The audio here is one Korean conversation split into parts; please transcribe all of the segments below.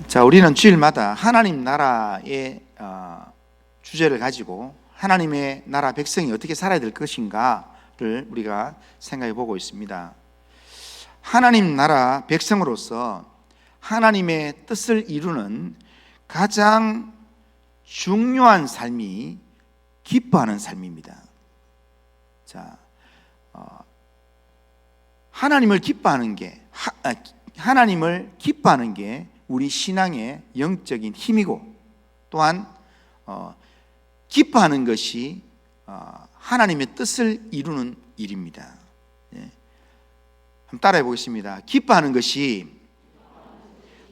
자, 우리는 주일마다 하나님 나라의 주제를 가지고 하나님의 나라 백성이 어떻게 살아야 될 것인가를 우리가 생각해 보고 있습니다. 하나님 나라 백성으로서 하나님의 뜻을 이루는 가장 중요한 삶이 기뻐하는 삶입니다. 자, 하나님을 기뻐하는 게 우리 신앙의 영적인 힘이고, 또한 기뻐하는 것이 하나님의 뜻을 이루는 일입니다. 한번 따라해 보겠습니다. 기뻐하는 것이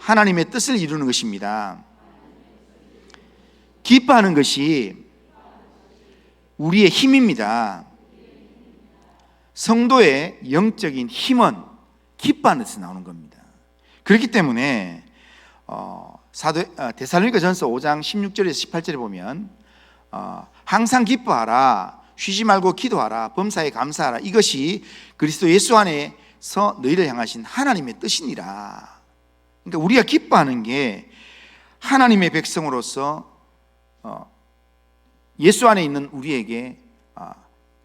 하나님의 뜻을 이루는 것입니다. 기뻐하는 것이 우리의 힘입니다. 성도의 영적인 힘은 기뻐하는 데서 나오는 겁니다. 그렇기 때문에 데살로니가전서 5장 16절에서 18절에 보면 항상 기뻐하라, 쉬지 말고 기도하라, 범사에 감사하라, 이것이 그리스도 예수 안에서 너희를 향하신 하나님의 뜻이니라. 그러니까 우리가 기뻐하는 게 하나님의 백성으로서 예수 안에 있는 우리에게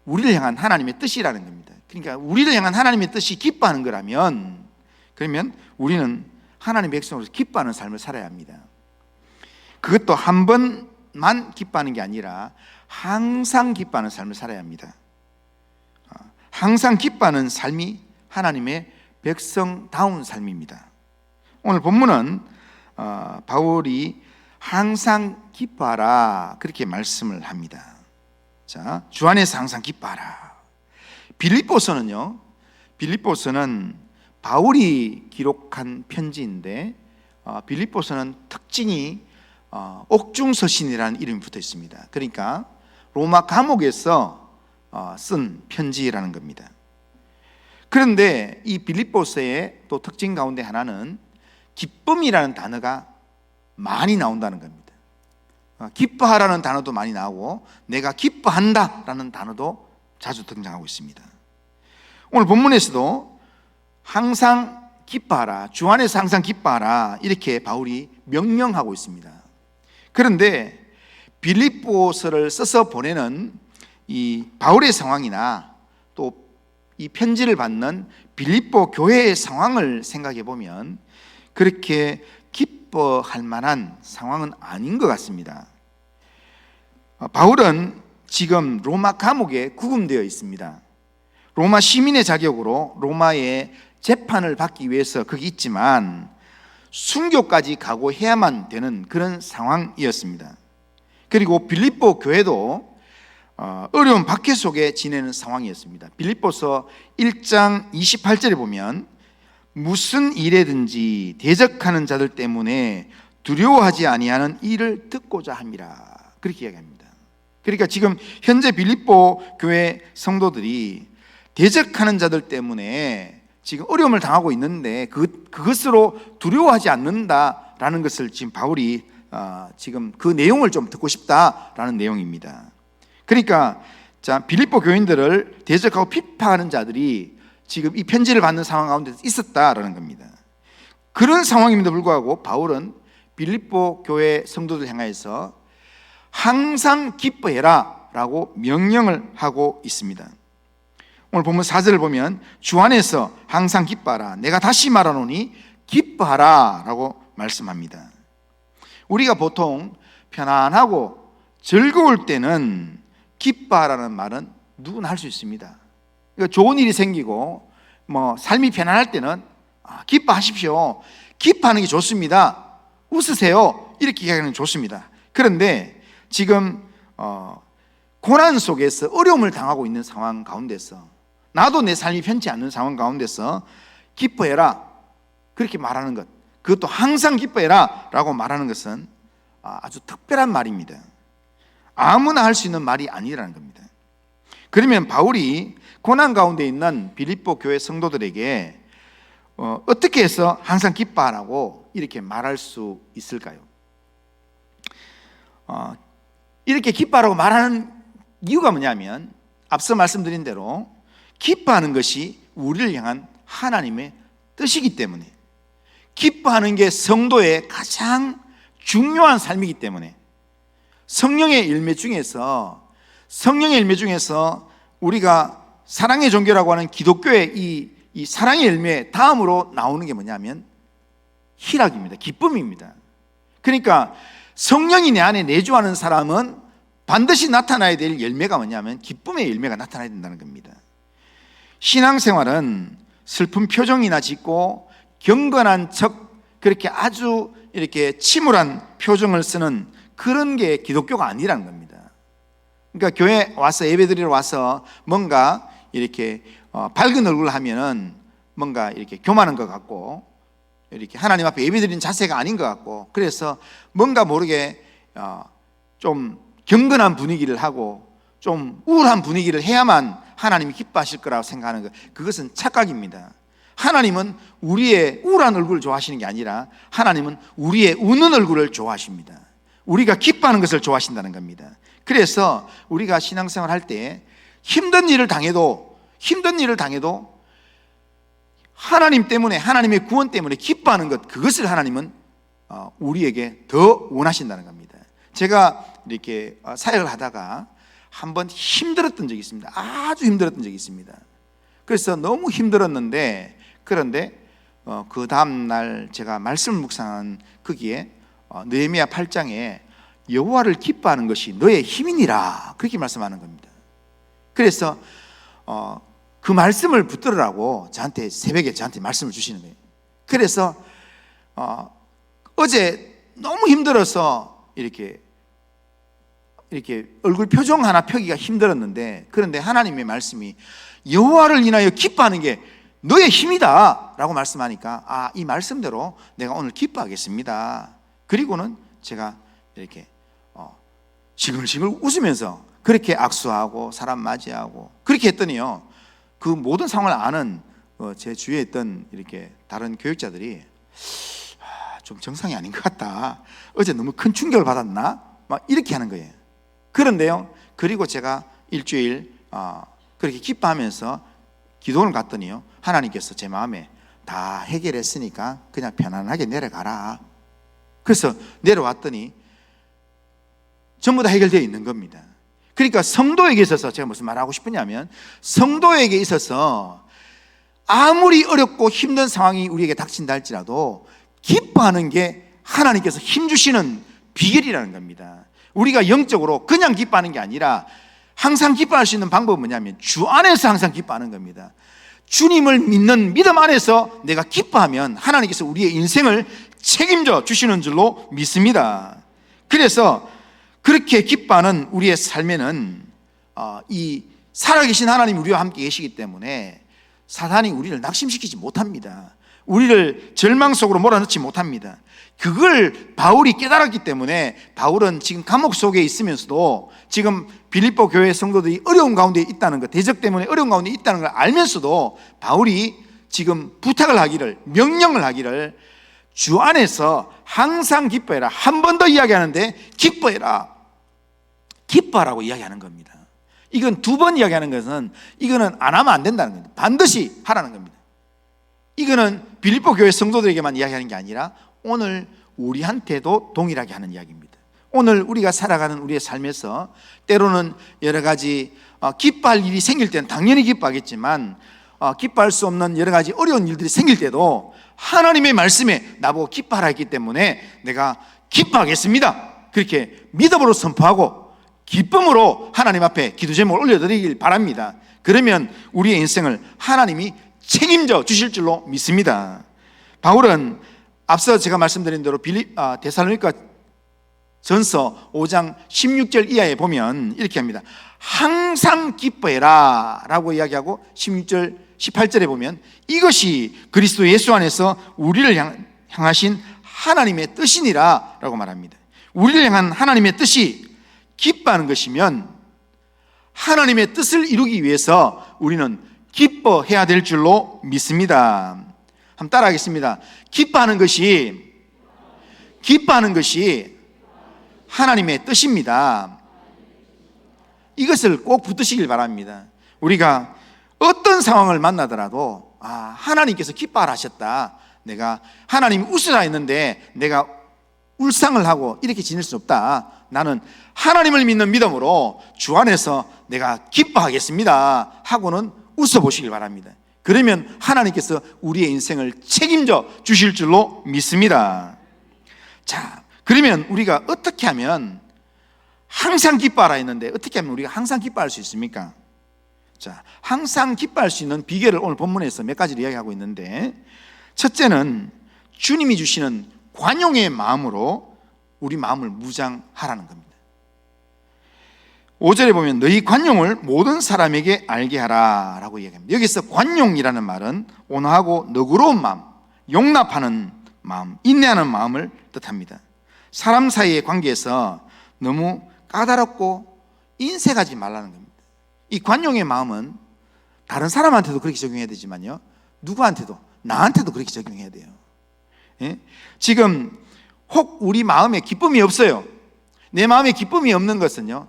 우리를 향한 하나님의 뜻이라는 겁니다. 그러니까 우리를 향한 하나님의 뜻이 기뻐하는 거라면, 그러면 우리는 하나님의 백성으로서 기뻐하는 삶을 살아야 합니다. 그것도 한 번만 기뻐하는 게 아니라 항상 기뻐하는 삶을 살아야 합니다. 항상 기뻐하는 삶이 하나님의 백성다운 삶입니다. 오늘 본문은 바울이 항상 기뻐하라 그렇게 말씀을 합니다. 자, 주 안에서 항상 기뻐하라. 빌립보서는 바울이 기록한 편지인데, 빌립보서는 특징이 옥중서신이라는 이름이 붙어 있습니다. 그러니까 로마 감옥에서 쓴 편지라는 겁니다. 그런데 이 빌립보서의 또 특징 가운데 하나는 기쁨이라는 단어가 많이 나온다는 겁니다. 기뻐하라는 단어도 많이 나오고 내가 기뻐한다라는 단어도 자주 등장하고 있습니다. 오늘 본문에서도 항상 기뻐하라, 주 안에서 항상 기뻐하라, 이렇게 바울이 명령하고 있습니다. 그런데 빌립보서를 써서 보내는 이 바울의 상황이나 또 이 편지를 받는 빌립보 교회의 상황을 생각해 보면 그렇게 기뻐할 만한 상황은 아닌 것 같습니다. 바울은 지금 로마 감옥에 구금되어 있습니다. 로마 시민의 자격으로 로마의 재판을 받기 위해서 거기 있지만 순교까지 각오해야만 되는 그런 상황이었습니다. 그리고 빌립보 교회도 어려운 박해 속에 지내는 상황이었습니다. 빌립보서 1장 28절에 보면 무슨 일에든지 대적하는 자들 때문에 두려워하지 아니하는 일을 듣고자 함이라, 그렇게 이야기합니다. 그러니까 지금 현재 빌립보 교회 성도들이 대적하는 자들 때문에 지금 어려움을 당하고 있는데 그것으로 두려워하지 않는다라는 것을 지금 바울이 지금 그 내용을 좀 듣고 싶다라는 내용입니다. 그러니까 빌립보 교인들을 대적하고 비판하는 자들이 지금 이 편지를 받는 상황 가운데 있었다라는 겁니다. 그런 상황임에도 불구하고 바울은 빌립보 교회 성도들 향해서 항상 기뻐해라 라고 명령을 하고 있습니다. 오늘 본문 4절을 보면 주 안에서 항상 기뻐하라, 내가 다시 말하노니 기뻐하라 라고 말씀합니다. 우리가 보통 편안하고 즐거울 때는 기뻐하라는 말은 누구나 할 수 있습니다. 좋은 일이 생기고 삶이 편안할 때는 기뻐하십시오, 기뻐하는 게 좋습니다, 웃으세요, 이렇게 이야기하는 게 좋습니다. 그런데 지금 고난 속에서 어려움을 당하고 있는 상황 가운데서, 나도 내 삶이 편치 않는 상황 가운데서 기뻐해라 그렇게 말하는 것, 그것도 항상 기뻐해라 라고 말하는 것은 아주 특별한 말입니다. 아무나 할 수 있는 말이 아니라는 겁니다. 그러면 바울이 고난 가운데 있는 빌립보 교회 성도들에게 어떻게 해서 항상 기뻐하라고 이렇게 말할 수 있을까요? 이렇게 기뻐하라고 말하는 이유가 뭐냐면, 앞서 말씀드린 대로 기뻐하는 것이 우리를 향한 하나님의 뜻이기 때문에, 기뻐하는 게 성도의 가장 중요한 삶이기 때문에 성령의 열매 중에서 우리가 사랑의 종교라고 하는 기독교의 이 사랑의 열매 다음으로 나오는 게 뭐냐면 희락입니다. 기쁨입니다. 그러니까 성령이 내 안에 내주하는 사람은 반드시 나타나야 될 열매가 뭐냐면 기쁨의 열매가 나타나야 된다는 겁니다. 신앙생활은 슬픈 표정이나 짓고 경건한 척 그렇게 아주 이렇게 침울한 표정을 쓰는 그런 게 기독교가 아니라는 겁니다. 그러니까 교회 와서 예배드리러 와서 뭔가 이렇게 밝은 얼굴 하면은 뭔가 이렇게 교만한 것 같고 이렇게 하나님 앞에 예배드리는 자세가 아닌 것 같고 그래서 뭔가 모르게 좀 경건한 분위기를 하고 좀 우울한 분위기를 해야만 하나님이 기뻐하실 거라고 생각하는 것, 그것은 착각입니다. 하나님은 우리의 우울한 얼굴을 좋아하시는 게 아니라 하나님은 우리의 웃는 얼굴을 좋아하십니다. 우리가 기뻐하는 것을 좋아하신다는 겁니다. 그래서 우리가 신앙생활 할 때 힘든 일을 당해도 하나님 때문에, 하나님의 구원 때문에 기뻐하는 것, 그것을 하나님은 우리에게 더 원하신다는 겁니다. 제가 이렇게 사역을 하다가 한번 힘들었던 적이 있습니다. 아주 힘들었던 적이 있습니다. 그래서 너무 힘들었는데, 그런데 그 다음날 제가 말씀을 묵상한 거기에 느헤미야 8장에 여호와를 기뻐하는 것이 너의 힘이니라, 그렇게 말씀하는 겁니다. 그래서 그 말씀을 붙들으라고 새벽에 저한테 말씀을 주시는 거예요. 그래서 어제 너무 힘들어서 이렇게 얼굴 표정 하나 펴기가 힘들었는데, 그런데 하나님의 말씀이 여호와를 인하여 기뻐하는 게 너의 힘이다 라고 말씀하니까 이 말씀대로 내가 오늘 기뻐하겠습니다. 그리고는 제가 이렇게 싱글싱글 웃으면서 그렇게 악수하고 사람 맞이하고 그렇게 했더니요, 그 모든 상황을 아는 제 주위에 있던 이렇게 다른 교육자들이 좀 정상이 아닌 것 같다, 어제 너무 큰 충격을 받았나, 막 이렇게 하는 거예요. 그런데요, 그리고 제가 일주일 그렇게 기뻐하면서 기도를 갔더니요, 하나님께서 제 마음에 다 해결했으니까 그냥 편안하게 내려가라. 그래서 내려왔더니 전부 다 해결되어 있는 겁니다. 그러니까 성도에게 있어서 제가 무슨 말하고 싶으냐면, 성도에게 있어서 아무리 어렵고 힘든 상황이 우리에게 닥친다 할지라도 기뻐하는 게 하나님께서 힘주시는 비결이라는 겁니다. 우리가 영적으로 그냥 기뻐하는 게 아니라 항상 기뻐할 수 있는 방법은 뭐냐면 주 안에서 항상 기뻐하는 겁니다. 주님을 믿는 믿음 안에서 내가 기뻐하면 하나님께서 우리의 인생을 책임져 주시는 줄로 믿습니다. 그래서 그렇게 기뻐하는 우리의 삶에는 이 살아계신 하나님이 우리와 함께 계시기 때문에 사단이 우리를 낙심시키지 못합니다. 우리를 절망 속으로 몰아넣지 못합니다. 그걸 바울이 깨달았기 때문에 바울은 지금 감옥 속에 있으면서도 지금 빌립보 교회 성도들이 어려운 가운데 있다는 것, 대적 때문에 어려운 가운데 있다는 걸 알면서도 바울이 지금 부탁을 하기를, 명령을 하기를, 주 안에서 항상 기뻐해라. 한 번 더 이야기하는데 기뻐해라, 기뻐하라고 이야기하는 겁니다. 이건 두 번 이야기하는 것은 이거는 안 하면 안 된다는 겁니다. 반드시 하라는 겁니다. 이거는 빌립보 교회 성도들에게만 이야기하는 게 아니라 오늘 우리한테도 동일하게 하는 이야기입니다. 오늘 우리가 살아가는 우리의 삶에서 때로는 여러 가지 기뻐할 일이 생길 때는 당연히 기뻐하겠지만 기뻐할 수 없는 여러 가지 어려운 일들이 생길 때도 하나님의 말씀에 나보고 기뻐하라 했기 때문에 내가 기뻐하겠습니다, 그렇게 믿음으로 선포하고 기쁨으로 하나님 앞에 기도 제목을 올려드리길 바랍니다. 그러면 우리의 인생을 하나님이 책임져 주실 줄로 믿습니다. 바울은 앞서 제가 말씀드린 대로 데살로니가 전서 5장 16절 이하에 보면 이렇게 합니다. 항상 기뻐해라 라고 이야기하고 16절 18절에 보면 이것이 그리스도 예수 안에서 우리를 향하신 하나님의 뜻이니라 라고 말합니다. 우리를 향한 하나님의 뜻이 기뻐하는 것이면 하나님의 뜻을 이루기 위해서 우리는 기뻐해야 될 줄로 믿습니다. 한번 따라하겠습니다. 기뻐하는 것이 하나님의 뜻입니다. 이것을 꼭 붙드시길 바랍니다. 우리가 어떤 상황을 만나더라도 하나님께서 기뻐하라 하셨다, 내가 하나님이 웃으라 했는데 내가 울상을 하고 이렇게 지낼 수 없다. 나는 하나님을 믿는 믿음으로 주 안에서 내가 기뻐하겠습니다 하고는 웃어보시길 바랍니다. 그러면 하나님께서 우리의 인생을 책임져 주실 줄로 믿습니다. 자, 그러면 우리가 어떻게 하면 항상 기뻐하라 했는데 어떻게 하면 우리가 항상 기뻐할 수 있습니까? 자, 항상 기뻐할 수 있는 비결을 오늘 본문에서 몇 가지를 이야기하고 있는데, 첫째는 주님이 주시는 관용의 마음으로 우리 마음을 무장하라는 겁니다. 5절에 보면 너희 관용을 모든 사람에게 알게 하라 라고 얘기합니다. 여기서 관용이라는 말은 온화하고 너그러운 마음, 용납하는 마음, 인내하는 마음을 뜻합니다. 사람 사이의 관계에서 너무 까다롭고 인색하지 말라는 겁니다. 이 관용의 마음은 다른 사람한테도 그렇게 적용해야 되지만요, 누구한테도, 나한테도 그렇게 적용해야 돼요. 예? 지금 혹 우리 마음에 기쁨이 없어요. 내 마음에 기쁨이 없는 것은요,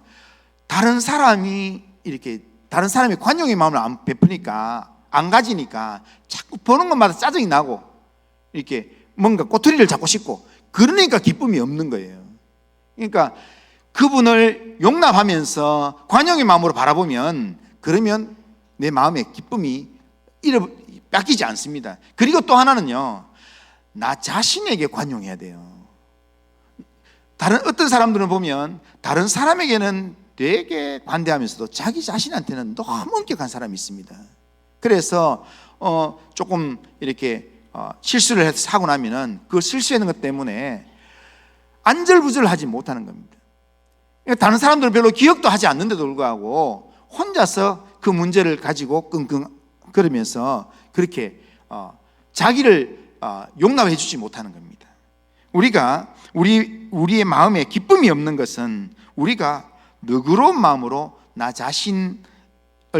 다른 사람이 이렇게 다른 사람의 관용의 마음을 안 베푸니까, 안 가지니까 자꾸 보는 것마다 짜증이 나고 이렇게 뭔가 꼬투리를 잡고 싶고, 그러니까 기쁨이 없는 거예요. 그러니까 그분을 용납하면서 관용의 마음으로 바라보면, 그러면 내 마음의 기쁨이 뺏기지 않습니다. 그리고 또 하나는요, 나 자신에게 관용해야 돼요. 어떤 사람들은 보면 다른 사람에게는 되게 관대하면서도 자기 자신한테는 너무 엄격한 사람이 있습니다. 그래서 조금 이렇게 실수를 하고 나면은 그 실수하는 것 때문에 안절부절하지 못하는 겁니다. 다른 사람들은 별로 기억도 하지 않는데도 불구하고 혼자서 그 문제를 가지고 끙끙 거리면서 그렇게 자기를 용납해 주지 못하는 겁니다. 우리의 마음에 기쁨이 없는 것은 우리가 너그러운 마음으로 나 자신을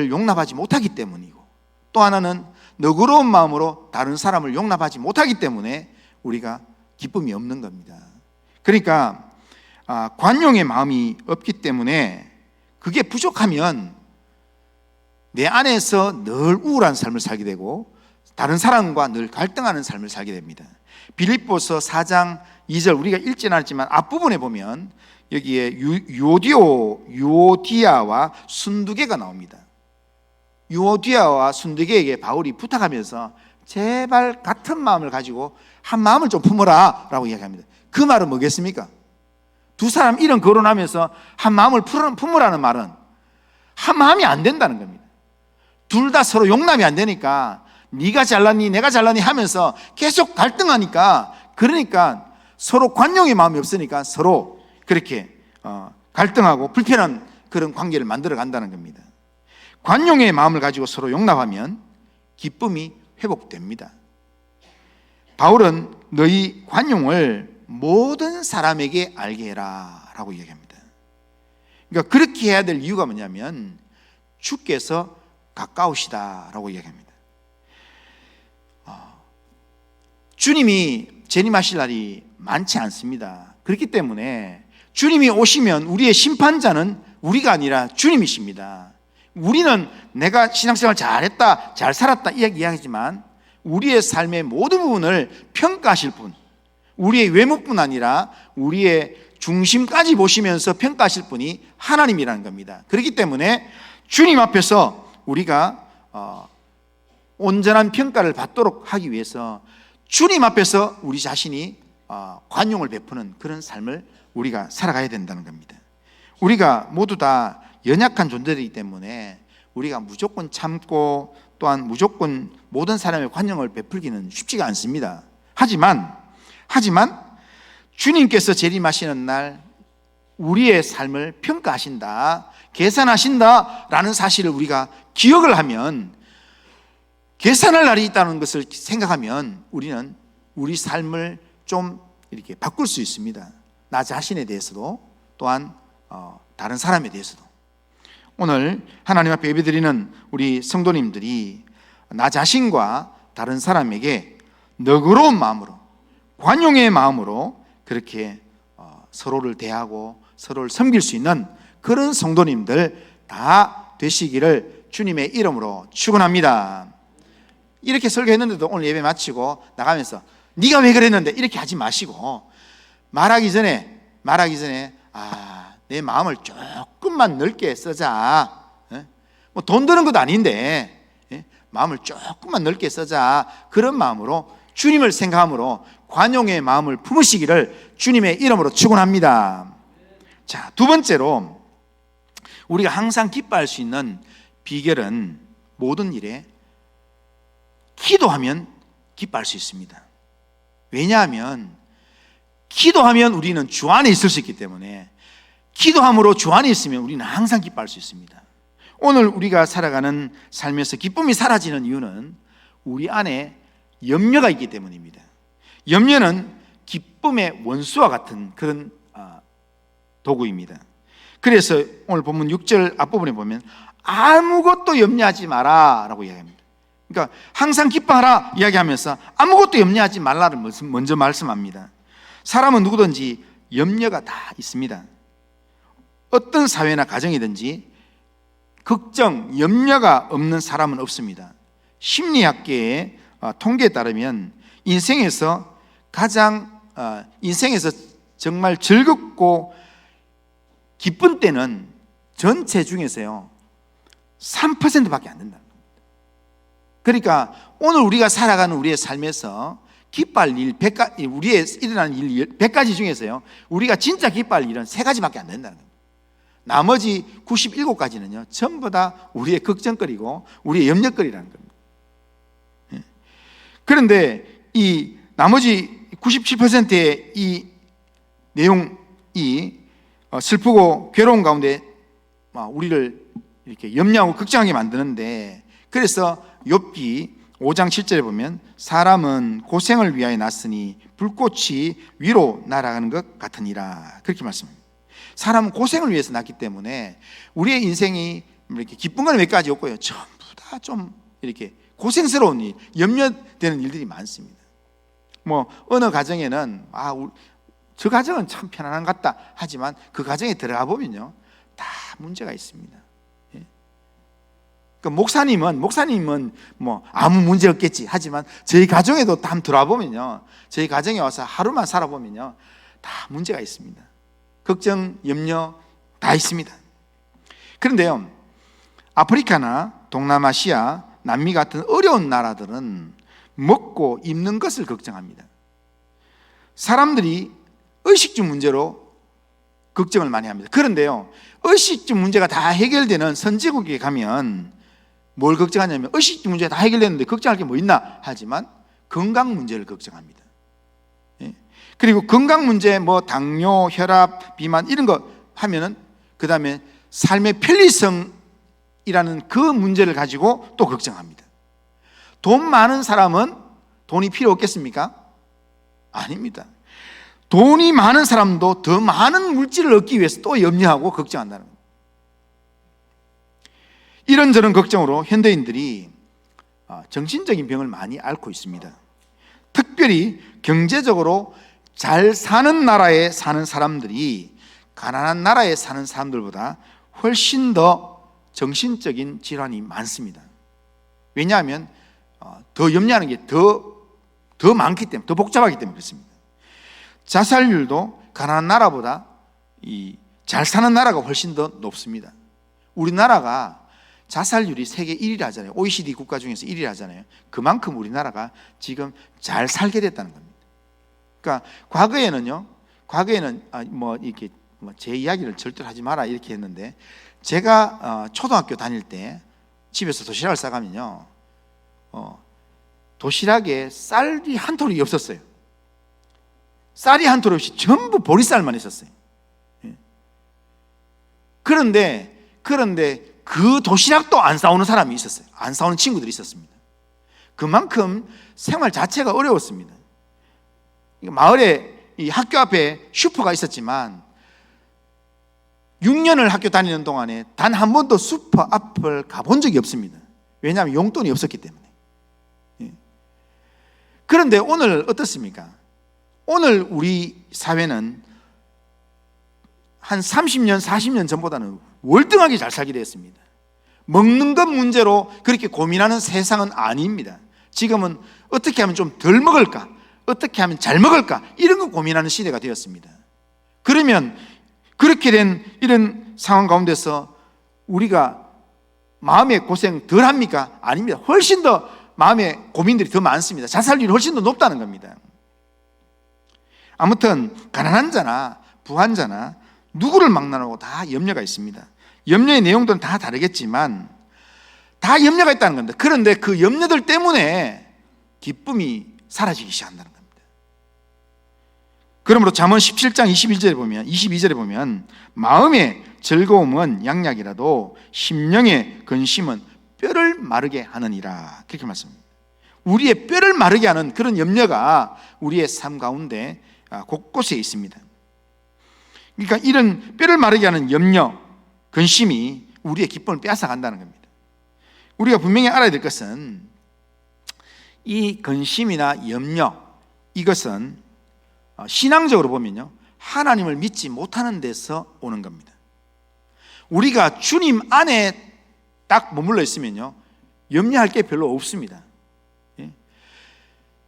용납하지 못하기 때문이고, 또 하나는 너그러운 마음으로 다른 사람을 용납하지 못하기 때문에 우리가 기쁨이 없는 겁니다. 그러니까 관용의 마음이 없기 때문에, 그게 부족하면 내 안에서 늘 우울한 삶을 살게 되고 다른 사람과 늘 갈등하는 삶을 살게 됩니다. 빌립보서 4장 2절 우리가 읽지는 않았지만 앞부분에 보면 여기에 유오디아와 순두개가 나옵니다. 유오디아와 순두개에게 바울이 부탁하면서 제발 같은 마음을 가지고 한 마음을 좀 품어라 라고 이야기합니다. 그 말은 뭐겠습니까? 두 사람 이런 거론하면서 한 마음을 품으라는 말은 한 마음이 안 된다는 겁니다. 둘 다 서로 용납이 안 되니까 네가 잘났니 내가 잘났니 하면서 계속 갈등하니까, 그러니까 서로 관용의 마음이 없으니까 서로 그렇게 갈등하고 불편한 그런 관계를 만들어 간다는 겁니다. 관용의 마음을 가지고 서로 용납하면 기쁨이 회복됩니다. 바울은 너희 관용을 모든 사람에게 알게 해라 라고 얘기합니다. 그러니까 그렇게 해야 될 이유가 뭐냐면 주께서 가까우시다 라고 얘기합니다. 주님이 재림하실 날이 많지 않습니다. 그렇기 때문에 주님이 오시면 우리의 심판자는 우리가 아니라 주님이십니다. 우리는 내가 신앙생활 잘했다, 잘 살았다 이야기하지만 우리의 삶의 모든 부분을 평가하실 분, 우리의 외모뿐 아니라 우리의 중심까지 보시면서 평가하실 분이 하나님이라는 겁니다. 그렇기 때문에 주님 앞에서 우리가 온전한 평가를 받도록 하기 위해서 주님 앞에서 우리 자신이 관용을 베푸는 그런 삶을 우리가 살아가야 된다는 겁니다. 우리가 모두 다 연약한 존재이기 때문에 우리가 무조건 참고 또한 무조건 모든 사람의 관용을 베풀기는 쉽지가 않습니다. 하지만 주님께서 재림하시는 날 우리의 삶을 평가하신다, 계산하신다라는 사실을 우리가 기억을 하면, 계산할 날이 있다는 것을 생각하면 우리는 우리 삶을 좀 이렇게 바꿀 수 있습니다. 나 자신에 대해서도 또한 다른 사람에 대해서도. 오늘 하나님 앞에 예배드리는 우리 성도님들이 나 자신과 다른 사람에게 너그러운 마음으로, 관용의 마음으로 그렇게 서로를 대하고 서로를 섬길 수 있는 그런 성도님들 다 되시기를 주님의 이름으로 축원합니다. 이렇게 설교했는데도 오늘 예배 마치고 나가면서 네가 왜 그랬는데 이렇게 하지 마시고 말하기 전에 내 마음을 조금만 넓게 쓰자. 뭐 돈 드는 것도 아닌데 마음을 조금만 넓게 쓰자. 그런 마음으로 주님을 생각함으로 관용의 마음을 품으시기를 주님의 이름으로 축원합니다. 자, 두 번째로 우리가 항상 기뻐할 수 있는 비결은 모든 일에 기도하면 기뻐할 수 있습니다. 왜냐하면 기도하면 우리는 주 안에 있을 수 있기 때문에 기도함으로 주 안에 있으면 우리는 항상 기뻐할 수 있습니다. 오늘 우리가 살아가는 삶에서 기쁨이 사라지는 이유는 우리 안에 염려가 있기 때문입니다. 염려는 기쁨의 원수와 같은 그런 도구입니다. 그래서 오늘 본문 6절 앞부분에 보면 아무것도 염려하지 마라 라고 이야기합니다. 그러니까 항상 기뻐하라 이야기하면서 아무것도 염려하지 말라를 먼저 말씀합니다. 사람은 누구든지 염려가 다 있습니다. 어떤 사회나 가정이든지 걱정, 염려가 없는 사람은 없습니다. 심리학계의 통계에 따르면 인생에서 정말 즐겁고 기쁜 때는 전체 중에서요 3%밖에 안 된다. 그러니까 오늘 우리가 살아가는 우리의 삶에서 기뻐할 일, 우리의 일어나는 일 100가지 중에서요 우리가 진짜 기뻐할 일은 3가지밖에 안 된다는 겁니다. 나머지 97가지는요 전부 다 우리의 걱정거리고 우리의 염려거리라는 겁니다. 그런데 이 나머지 97%의 이 내용이 슬프고 괴로운 가운데 우리를 이렇게 염려하고 걱정하게 만드는데, 그래서 욥기 5장 7절에 보면 사람은 고생을 위하여 났으니 불꽃이 위로 날아가는 것 같으니라 그렇게 말씀합니다. 사람은 고생을 위해서 났기 때문에 우리의 인생이 이렇게 기쁜 건 몇 가지 없고요 전부 다 좀 이렇게 고생스러운 일, 염려되는 일들이 많습니다. 뭐 어느 가정에는 저 가정은 참 편안한 것 같다 하지만 그 가정에 들어가 보면요 다 문제가 있습니다. 그러니까 목사님은 뭐 아무 문제 없겠지 하지만 저희 가정에도 다 한번 들어와 보면요 저희 가정에 와서 하루만 살아보면요 다 문제가 있습니다. 걱정, 염려 다 있습니다. 그런데요 아프리카나 동남아시아, 남미 같은 어려운 나라들은 먹고 입는 것을 걱정합니다. 사람들이 의식주 문제로 걱정을 많이 합니다. 그런데요 의식주 문제가 다 해결되는 선진국에 가면 뭘 걱정하냐면 의식주 문제가 다 해결됐는데 걱정할 게 뭐 있나 하지만 건강 문제를 걱정합니다. 그리고 건강 문제 뭐 당뇨, 혈압, 비만 이런 거 하면은 그 다음에 삶의 편리성이라는 그 문제를 가지고 또 걱정합니다. 돈 많은 사람은 돈이 필요 없겠습니까? 아닙니다. 돈이 많은 사람도 더 많은 물질을 얻기 위해서 또 염려하고 걱정한다는 겁니다. 이런저런 걱정으로 현대인들이 정신적인 병을 많이 앓고 있습니다. 특별히 경제적으로 잘 사는 나라에 사는 사람들이 가난한 나라에 사는 사람들보다 훨씬 더 정신적인 질환이 많습니다. 왜냐하면 더 염려하는 게 더 많기 때문에, 더 복잡하기 때문에 그렇습니다. 자살률도 가난한 나라보다 잘 사는 나라가 훨씬 더 높습니다. 우리나라가 자살률이 세계 1위를 하잖아요. OECD 국가 중에서 1위를 하잖아요. 그만큼 우리나라가 지금 잘 살게 됐다는 겁니다. 그러니까 과거에는 이렇게 제 이야기를 절대로 하지 마라 이렇게 했는데, 제가 초등학교 다닐 때 집에서 도시락을 싸가면요 도시락에 쌀이 한 톨이 없었어요. 쌀이 한 톨 없이 전부 보리쌀만 있었어요. 그런데 그 도시락도 안 싸우는 사람이 있었어요. 안 싸우는 친구들이 있었습니다. 그만큼 생활 자체가 어려웠습니다. 마을에 이 학교 앞에 슈퍼가 있었지만 6년을 학교 다니는 동안에 단 한 번도 슈퍼 앞을 가본 적이 없습니다. 왜냐하면 용돈이 없었기 때문에. 그런데 오늘 어떻습니까? 오늘 우리 사회는 한 30년, 40년 전보다는 월등하게 잘 살게 되었습니다. 먹는 것 문제로 그렇게 고민하는 세상은 아닙니다. 지금은 어떻게 하면 좀 덜 먹을까? 어떻게 하면 잘 먹을까? 이런 거 고민하는 시대가 되었습니다. 그러면 그렇게 된 이런 상황 가운데서 우리가 마음의 고생 덜 합니까? 아닙니다. 훨씬 더 마음의 고민들이 더 많습니다. 자살률이 훨씬 더 높다는 겁니다. 아무튼 가난한 자나 부한 자나 누구를 막론하고 다 염려가 있습니다. 염려의 내용들은 다 다르겠지만 다 염려가 있다는 겁니다. 그런데 그 염려들 때문에 기쁨이 사라지기 시작한다는 겁니다. 그러므로 잠언 17장 22절에 보면 마음의 즐거움은 양약이라도 심령의 근심은 뼈를 마르게 하느니라, 그렇게 말씀합니다. 우리의 뼈를 마르게 하는 그런 염려가 우리의 삶 가운데 곳곳에 있습니다. 그러니까 이런 뼈를 마르게 하는 염려, 근심이 우리의 기쁨을 빼앗아간다는 겁니다. 우리가 분명히 알아야 될 것은 이 근심이나 염려, 이것은 신앙적으로 보면요, 하나님을 믿지 못하는 데서 오는 겁니다. 우리가 주님 안에 딱 머물러 있으면요, 염려할 게 별로 없습니다.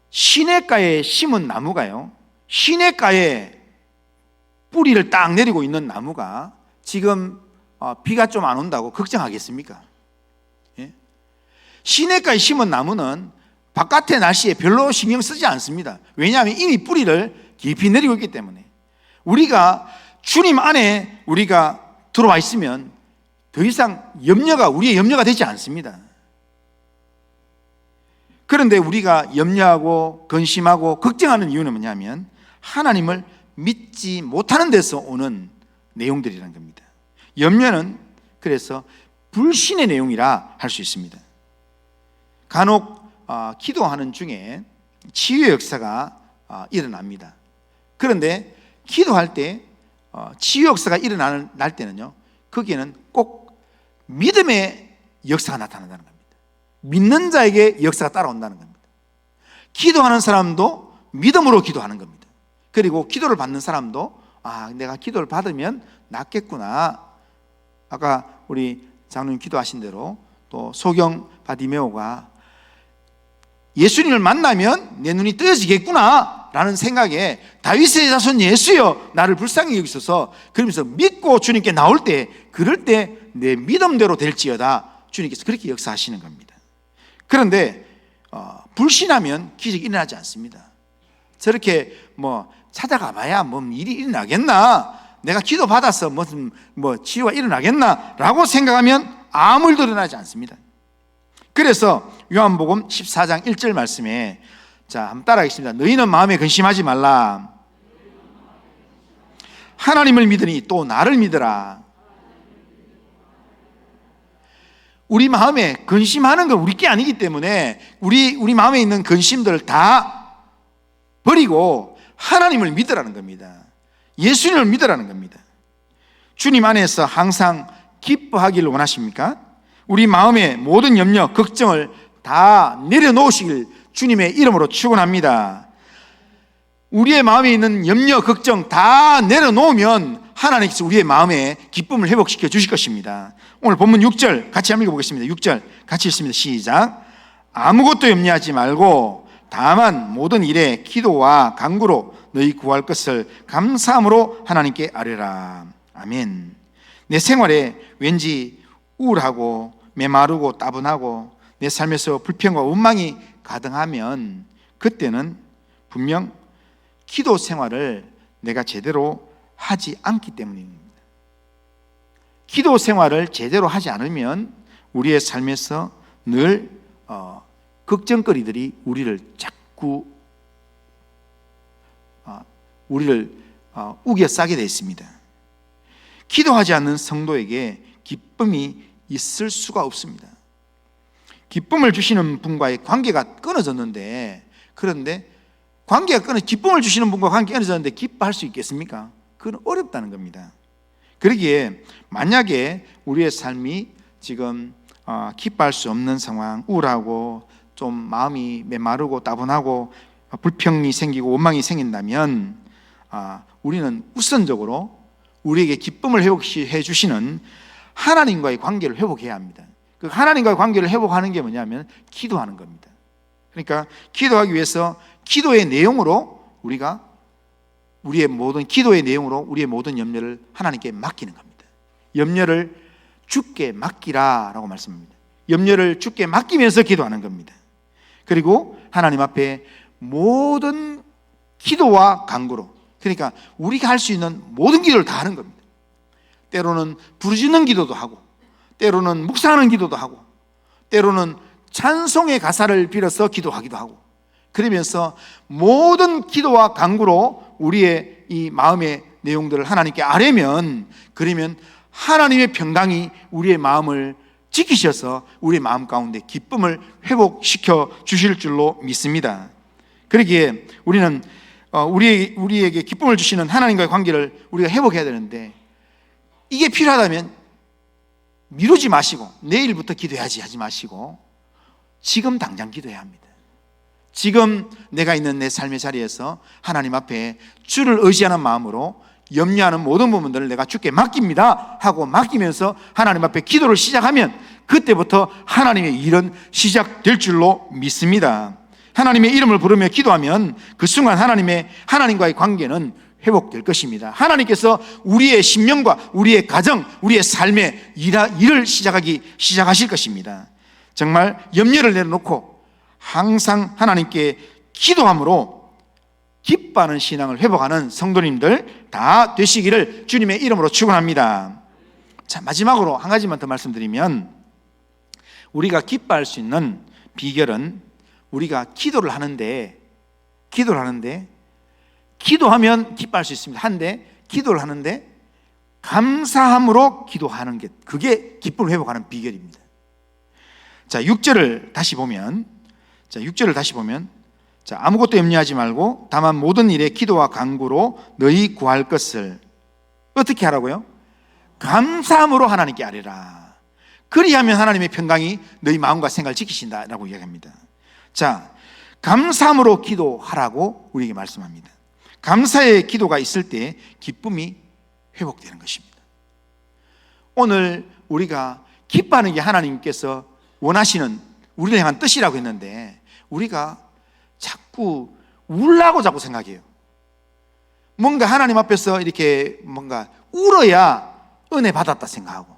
시냇가에 심은 나무가요, 시냇가에 뿌리를 딱 내리고 있는 나무가 지금 비가 좀 안 온다고 걱정하겠습니까? 시냇가에 심은 나무는 바깥의 날씨에 별로 신경 쓰지 않습니다. 왜냐하면 이미 뿌리를 깊이 내리고 있기 때문에. 우리가 주님 안에 우리가 들어와 있으면 더 이상 우리의 염려가 되지 않습니다. 그런데 우리가 염려하고 근심하고 걱정하는 이유는 뭐냐면 하나님을 믿지 못하는 데서 오는 내용들이라는 겁니다. 염려는 그래서 불신의 내용이라 할 수 있습니다. 간혹 기도하는 중에 치유의 역사가 일어납니다. 그런데 기도할 때 치유 역사가 일어날 때는요, 거기에는 꼭 믿음의 역사가 나타난다는 겁니다. 믿는 자에게 역사가 따라온다는 겁니다. 기도하는 사람도 믿음으로 기도하는 겁니다. 그리고 기도를 받는 사람도 내가 기도를 받으면 낫겠구나. 아까 우리 장로님 기도하신 대로 또 소경 바디메오가 예수님을 만나면 내 눈이 뜨여지겠구나 라는 생각에 다윗의 자손 예수여 나를 불쌍히 여기소서, 그러면서 믿고 주님께 나올 때, 그럴 때 내 믿음대로 될지어다, 주님께서 그렇게 역사하시는 겁니다. 그런데 불신하면 기적이 일어나지 않습니다. 저렇게 찾아가 봐야 일이 일어나겠나, 내가 기도 받아서 무슨 치유가 일어나겠나 라고 생각하면 아무 일도 일어나지 않습니다. 그래서 요한복음 14장 1절 말씀에, 자, 한번 따라하겠습니다. 너희는 마음에 근심하지 말라. 하나님을 믿으니 또 나를 믿으라. 우리 마음에 근심하는 건 우리 게 아니기 때문에 우리 마음에 있는 근심들을 다 버리고 하나님을 믿으라는 겁니다. 예수님을 믿으라는 겁니다. 주님 안에서 항상 기뻐하기를 원하십니까? 우리 마음의 모든 염려, 걱정을 다 내려놓으시길 주님의 이름으로 축원합니다. 우리의 마음에 있는 염려, 걱정 다 내려놓으면 하나님께서 우리의 마음에 기쁨을 회복시켜 주실 것입니다. 오늘 본문 6절 같이 한번 읽어보겠습니다. 6절 같이 읽습니다. 시작. 아무것도 염려하지 말고 다만 모든 일에 기도와 간구로 너희 구할 것을 감사함으로 하나님께 아뢰라. 아멘. 내 생활에 왠지 우울하고 메마르고 따분하고 내 삶에서 불평과 원망이 가득하면 그때는 분명 기도 생활을 내가 제대로 하지 않기 때문입니다. 기도 생활을 제대로 하지 않으면 우리의 삶에서 늘 걱정거리들이 우리를 자꾸 우겨 싸게 되어 있습니다. 기도하지 않는 성도에게 기쁨이 있을 수가 없습니다. 기쁨을 주시는 분과의 관계가 끊어졌는데, 그런데 기쁨을 주시는 분과 관계가 끊어졌는데 기뻐할 수 있겠습니까? 그건 어렵다는 겁니다. 그러기에 만약에 우리의 삶이 지금 기뻐할 수 없는 상황, 우울하고 좀 마음이 메마르고 따분하고 불평이 생기고 원망이 생긴다면 우리는 우선적으로 우리에게 기쁨을 회복해 주시는 하나님과의 관계를 회복해야 합니다. 그 하나님과의 관계를 회복하는 게 뭐냐면 기도하는 겁니다. 그러니까 기도하기 위해서 기도의 내용으로 우리가 우리의 모든 기도의 내용으로 우리의 모든 염려를 하나님께 맡기는 겁니다. 염려를 주께 맡기라라고 말씀합니다. 염려를 주께 맡기면서 기도하는 겁니다. 그리고 하나님 앞에 모든 기도와 간구로, 그러니까 우리가 할 수 있는 모든 기도를 다 하는 겁니다. 때로는 부르짖는 기도도 하고, 때로는 묵상하는 기도도 하고, 때로는 찬송의 가사를 빌어서 기도하기도 하고, 그러면서 모든 기도와 간구로 우리의 이 마음의 내용들을 하나님께 아뢰면, 그러면 하나님의 평강이 우리의 마음을 지키셔서 우리의 마음 가운데 기쁨을 회복시켜 주실 줄로 믿습니다. 그러기에 우리는 우리에게 기쁨을 주시는 하나님과의 관계를 우리가 회복해야 되는데, 이게 필요하다면 미루지 마시고 내일부터 기도해야지 하지 마시고 지금 당장 기도해야 합니다. 지금 내가 있는 내 삶의 자리에서 하나님 앞에 주를 의지하는 마음으로 염려하는 모든 부분들을 내가 주께 맡깁니다 하고 맡기면서 하나님 앞에 기도를 시작하면 그때부터 하나님의 일은 시작될 줄로 믿습니다. 하나님의 이름을 부르며 기도하면 그 순간 하나님과의 관계는 회복될 것입니다. 하나님께서 우리의 심령과 우리의 가정, 우리의 삶의 일을 시작하실 것입니다. 정말 염려를 내려놓고 항상 하나님께 기도함으로 기뻐하는 신앙을 회복하는 성도님들 다 되시기를 주님의 이름으로 축원합니다. 자, 마지막으로 한 가지만 더 말씀드리면, 우리가 기뻐할 수 있는 비결은 우리가 기도를 하는데 기도하면 기뻐할 수 있습니다. 한데 기도를 하는데 감사함으로 기도하는 게, 그게 기쁨을 회복하는 비결입니다. 자, 6절을 다시 보면 자, 아무것도 염려하지 말고 다만 모든 일에 기도와 간구로 너희 구할 것을 어떻게 하라고요? 감사함으로 하나님께 아뢰라. 그리하면 하나님의 평강이 너희 마음과 생각을 지키신다라고 이야기합니다. 자, 감사함으로 기도하라고 우리에게 말씀합니다. 감사의 기도가 있을 때 기쁨이 회복되는 것입니다. 오늘 우리가 기뻐하는 게 하나님께서 원하시는 우리를 향한 뜻이라고 했는데, 우리가 자꾸 울라고 자꾸 생각해요. 뭔가 하나님 앞에서 이렇게 뭔가 울어야 은혜 받았다 생각하고,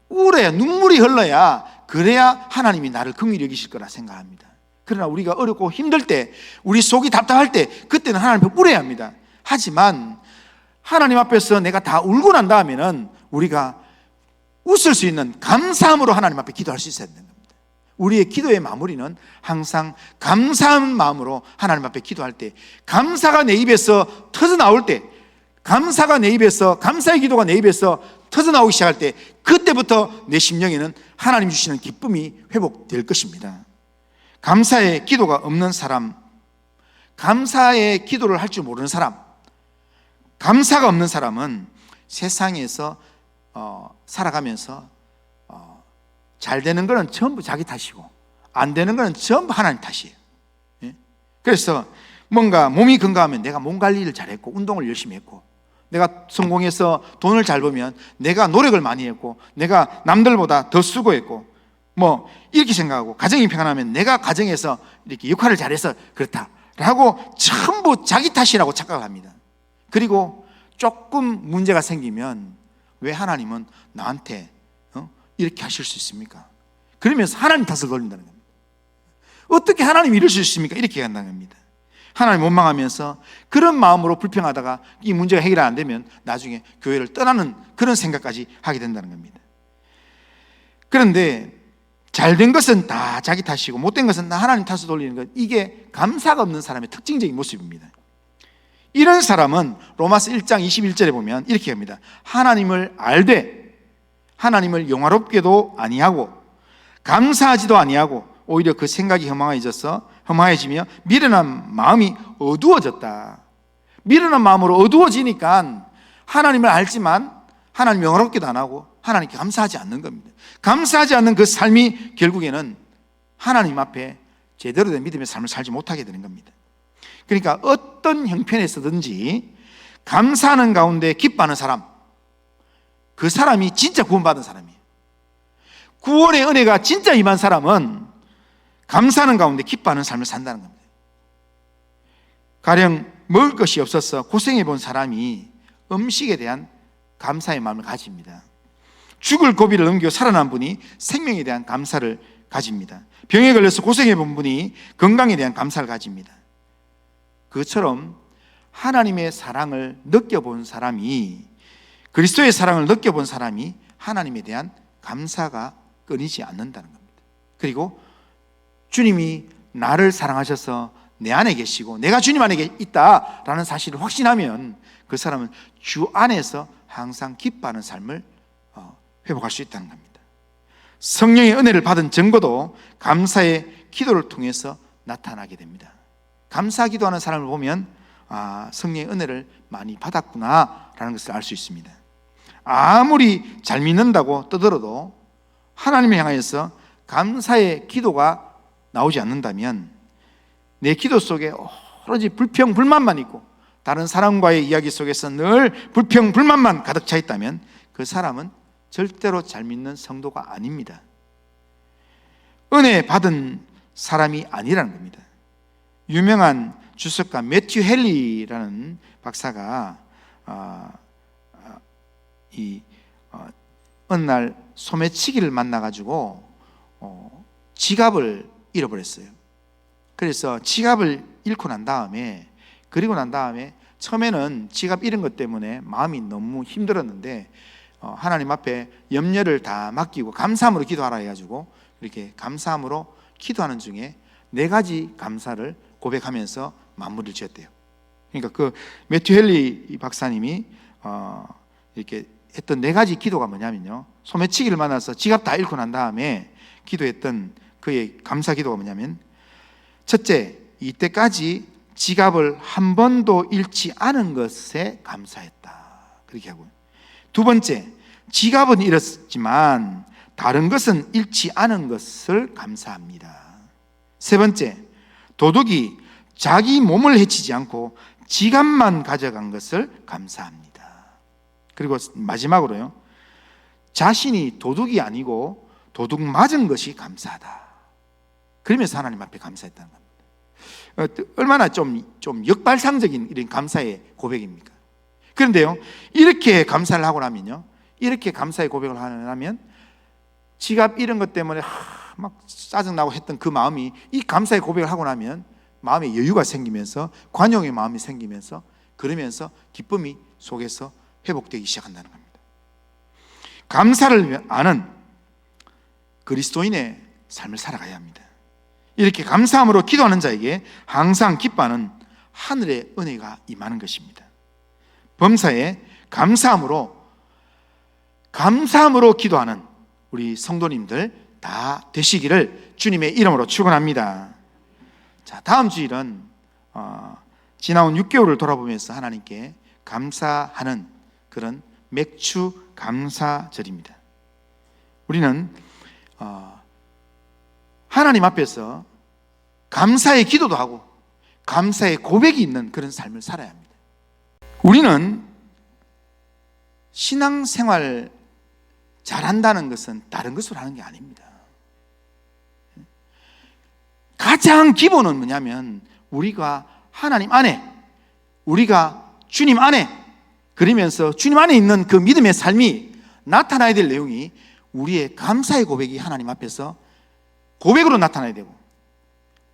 울어야 눈물이 흘러야 그래야 하나님이 나를 긍휼히 여기실 거라 생각합니다. 그러나 우리가 어렵고 힘들 때, 우리 속이 답답할 때, 그때는 하나님 앞에 울어야 합니다. 하지만 하나님 앞에서 내가 다 울고 난 다음에는 우리가 웃을 수 있는 감사함으로 하나님 앞에 기도할 수 있어야 되는 겁니다. 우리의 기도의 마무리는 항상 감사한 마음으로 하나님 앞에 기도할 때, 감사가 내 입에서 터져나올 때, 감사의 기도가 내 입에서 터져나오기 시작할 때, 그때부터 내 심령에는 하나님 주시는 기쁨이 회복될 것입니다. 감사의 기도가 없는 사람, 감사의 기도를 할 줄 모르는 사람, 감사가 없는 사람은 세상에서 살아가면서 잘 되는 거는 전부 자기 탓이고 안 되는 거는 전부 하나님 탓이에요. 그래서 뭔가 몸이 건강하면 내가 몸 관리를 잘했고 운동을 열심히 했고, 내가 성공해서 돈을 잘 벌면 내가 노력을 많이 했고 내가 남들보다 더 수고했고, 뭐 이렇게 생각하고, 가정이 평안하면 내가 가정에서 이렇게 역할을 잘해서 그렇다라고 전부 자기 탓이라고 착각합니다. 그리고 조금 문제가 생기면 왜 하나님은 나한테 이렇게 하실 수 있습니까? 그러면서 하나님 탓을 돌린다는 겁니다. 어떻게 하나님이 이럴 수 있습니까? 이렇게 한다는 겁니다. 하나님 원망하면서 그런 마음으로 불평하다가 이 문제가 해결이 안 되면 나중에 교회를 떠나는 그런 생각까지 하게 된다는 겁니다. 그런데 잘된 것은 다 자기 탓이고 못된 것은 다 하나님 탓을 돌리는 것, 이게 감사가 없는 사람의 특징적인 모습입니다. 이런 사람은 로마서 1장 21절에 보면 이렇게 합니다. 하나님을 알되 하나님을 영화롭게도 아니하고 감사하지도 아니하고 오히려 그 생각이 허망해지며 미련한 마음이 어두워졌다. 미련한 마음으로 어두워지니까 하나님을 알지만 하나님 영화롭게도 안 하고 하나님께 감사하지 않는 겁니다. 감사하지 않는 그 삶이 결국에는 하나님 앞에 제대로 된 믿음의 삶을 살지 못하게 되는 겁니다. 그러니까 어떤 형편에서든지 감사하는 가운데 기뻐하는 사람, 그 사람이 진짜 구원받은 사람이에요. 구원의 은혜가 진짜 임한 사람은 감사하는 가운데 기뻐하는 삶을 산다는 겁니다. 가령 먹을 것이 없어서 고생해 본 사람이 음식에 대한 감사의 마음을 가집니다. 죽을 고비를 넘겨 살아난 분이 생명에 대한 감사를 가집니다. 병에 걸려서 고생해 본 분이 건강에 대한 감사를 가집니다. 그것처럼 하나님의 사랑을 느껴본 사람이, 그리스도의 사랑을 느껴본 사람이 하나님에 대한 감사가 끊이지 않는다는 겁니다. 그리고 주님이 나를 사랑하셔서 내 안에 계시고 내가 주님 안에 있다라는 사실을 확신하면 그 사람은 주 안에서 항상 기뻐하는 삶을 회복할 수 있다는 겁니다. 성령의 은혜를 받은 증거도 감사의 기도를 통해서 나타나게 됩니다. 감사 기도하는 사람을 보면 성령의 은혜를 많이 받았구나라는 것을 알 수 있습니다. 아무리 잘 믿는다고 떠들어도 하나님을 향하여서 감사의 기도가 나오지 않는다면 내 기도 속에 오로지 불평, 불만만 있고 다른 사람과의 이야기 속에서 늘 불평, 불만만 가득 차 있다면 그 사람은 절대로 잘 믿는 성도가 아닙니다. 은혜 받은 사람이 아니라는 겁니다. 유명한 주석가 매튜 헨리라는 박사가 어느 날 소매치기를 만나가지고 지갑을 잃어버렸어요. 그래서 지갑을 잃고 난 다음에, 그리고 난 다음에 처음에는 지갑 잃은 것 때문에 마음이 너무 힘들었는데 하나님 앞에 염려를 다 맡기고 감사함으로 기도하라 해가지고 이렇게 감사함으로 기도하는 중에 4가지 감사를 고백하면서 마무리를 지었대요. 그러니까 그 매튜 헨리 박사님이 이렇게 했던 4가지 기도가 뭐냐면요, 소매치기를 만나서 지갑 다 잃고 난 다음에 기도했던 그의 감사 기도가 뭐냐면, 첫째, 이때까지 지갑을 한 번도 잃지 않은 것에 감사했다, 그렇게 하고요. 두 번째, 지갑은 잃었지만 다른 것은 잃지 않은 것을 감사합니다. 세 번째, 도둑이 자기 몸을 해치지 않고 지갑만 가져간 것을 감사합니다. 그리고 마지막으로요, 자신이 도둑이 아니고 도둑 맞은 것이 감사하다. 그러면서 하나님 앞에 감사했다는 겁니다. 얼마나 좀 역발상적인 이런 감사의 고백입니까? 그런데요, 이렇게 감사를 하고 나면요, 이렇게 감사의 고백을 하면 지갑 잃은 것 때문에 막 짜증나고 했던 그 마음이 이 감사의 고백을 하고 나면 마음에 여유가 생기면서 관용의 마음이 생기면서 그러면서 기쁨이 속에서 회복되기 시작한다는 겁니다. 감사를 아는 그리스도인의 삶을 살아가야 합니다. 이렇게 감사함으로 기도하는 자에게 항상 기뻐하는 하늘의 은혜가 임하는 것입니다. 범사에 감사함으로 기도하는 우리 성도님들 다 되시기를 주님의 이름으로 축원합니다. 자, 다음 주일은 지나온 6개월을 돌아보면서 하나님께 감사하는 그런 맥주 감사절입니다. 우리는 하나님 앞에서 감사의 기도도 하고 감사의 고백이 있는 그런 삶을 살아야 합니다. 우리는 신앙생활 잘한다는 것은 다른 것으로 하는 게 아닙니다. 가장 기본은 뭐냐면 우리가 하나님 안에, 우리가 주님 안에, 그러면서 주님 안에 있는 그 믿음의 삶이 나타나야 될 내용이 우리의 감사의 고백이 하나님 앞에서 고백으로 나타나야 되고,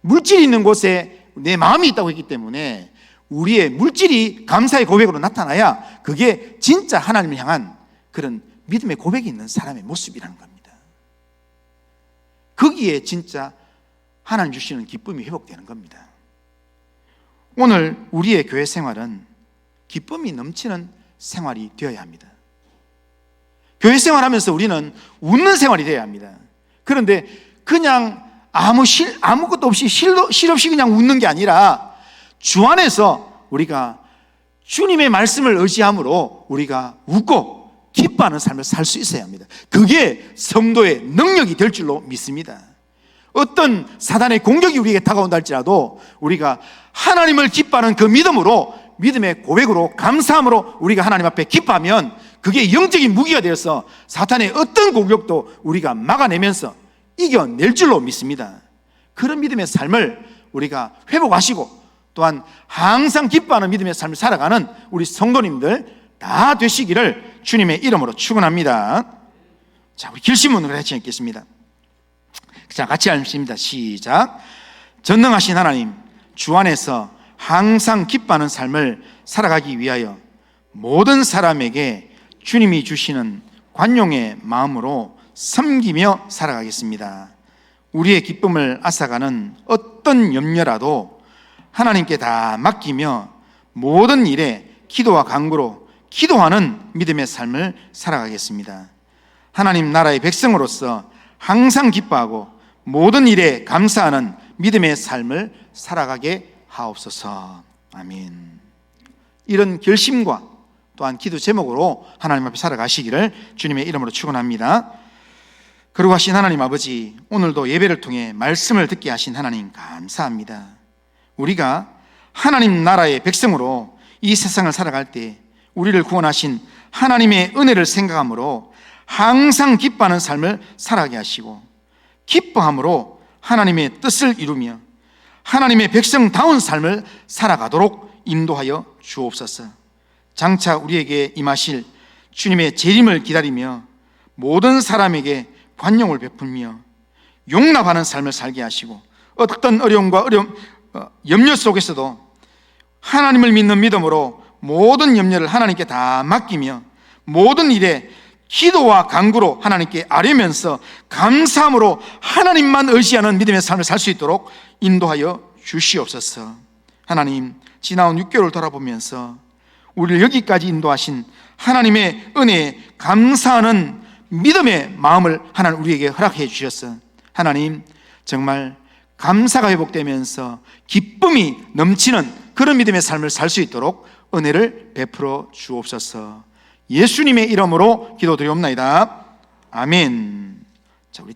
물질이 있는 곳에 내 마음이 있다고 했기 때문에 우리의 물질이 감사의 고백으로 나타나야 그게 진짜 하나님을 향한 그런 믿음의 고백이 있는 사람의 모습이라는 겁니다. 거기에 진짜 하나님 주시는 기쁨이 회복되는 겁니다. 오늘 우리의 교회 생활은 기쁨이 넘치는 생활이 되어야 합니다. 교회 생활하면서 우리는 웃는 생활이 되어야 합니다. 그런데 그냥 아무것도 없이 실 없이 그냥 웃는 게 아니라 주 안에서 우리가 주님의 말씀을 의지함으로 우리가 웃고 기뻐하는 삶을 살 수 있어야 합니다. 그게 성도의 능력이 될 줄로 믿습니다. 어떤 사단의 공격이 우리에게 다가온다 할지라도 우리가 하나님을 기뻐하는 그 믿음으로, 믿음의 고백으로, 감사함으로 우리가 하나님 앞에 기뻐하면 그게 영적인 무기가 되어서 사탄의 어떤 공격도 우리가 막아내면서 이겨낼 줄로 믿습니다. 그런 믿음의 삶을 우리가 회복하시고 또한 항상 기뻐하는 믿음의 삶을 살아가는 우리 성도님들 다 되시기를 주님의 이름으로 축원합니다. 자, 우리 길심문으로 같이 읽겠습니다. 자, 같이 읽습니다. 시작. 전능하신 하나님, 주 안에서 항상 기뻐하는 삶을 살아가기 위하여 모든 사람에게 주님이 주시는 관용의 마음으로 섬기며 살아가겠습니다. 우리의 기쁨을 앗아가는 어떤 염려라도 하나님께 다 맡기며 모든 일에 기도와 간구로 기도하는 믿음의 삶을 살아가겠습니다. 하나님 나라의 백성으로서 항상 기뻐하고 모든 일에 감사하는 믿음의 삶을 살아가게 하옵소서. 아멘. 이런 결심과 또한 기도 제목으로 하나님 앞에 살아가시기를 주님의 이름으로 축원합니다. 거룩하신 하나님 아버지, 오늘도 예배를 통해 말씀을 듣게 하신 하나님 감사합니다. 우리가 하나님 나라의 백성으로 이 세상을 살아갈 때 우리를 구원하신 하나님의 은혜를 생각함으로 항상 기뻐하는 삶을 살아가게 하시고 기뻐함으로 하나님의 뜻을 이루며 하나님의 백성다운 삶을 살아가도록 인도하여 주옵소서. 장차 우리에게 임하실 주님의 재림을 기다리며 모든 사람에게 관용을 베풀며 용납하는 삶을 살게 하시고 어떤 어려움과 염려 속에서도 하나님을 믿는 믿음으로 모든 염려를 하나님께 다 맡기며 모든 일에 기도와 간구로 하나님께 아뢰면서 감사함으로 하나님만 의지하는 믿음의 삶을 살 수 있도록 인도하여 주시옵소서. 하나님, 지나온 6개월을 돌아보면서 우리를 여기까지 인도하신 하나님의 은혜에 감사하는 믿음의 마음을 하나님 우리에게 허락해 주셨어. 하나님, 정말 감사가 회복되면서 기쁨이 넘치는 그런 믿음의 삶을 살 수 있도록 은혜를 베풀어 주옵소서. 예수님의 이름으로 기도드리옵나이다. 아멘. 자, 우리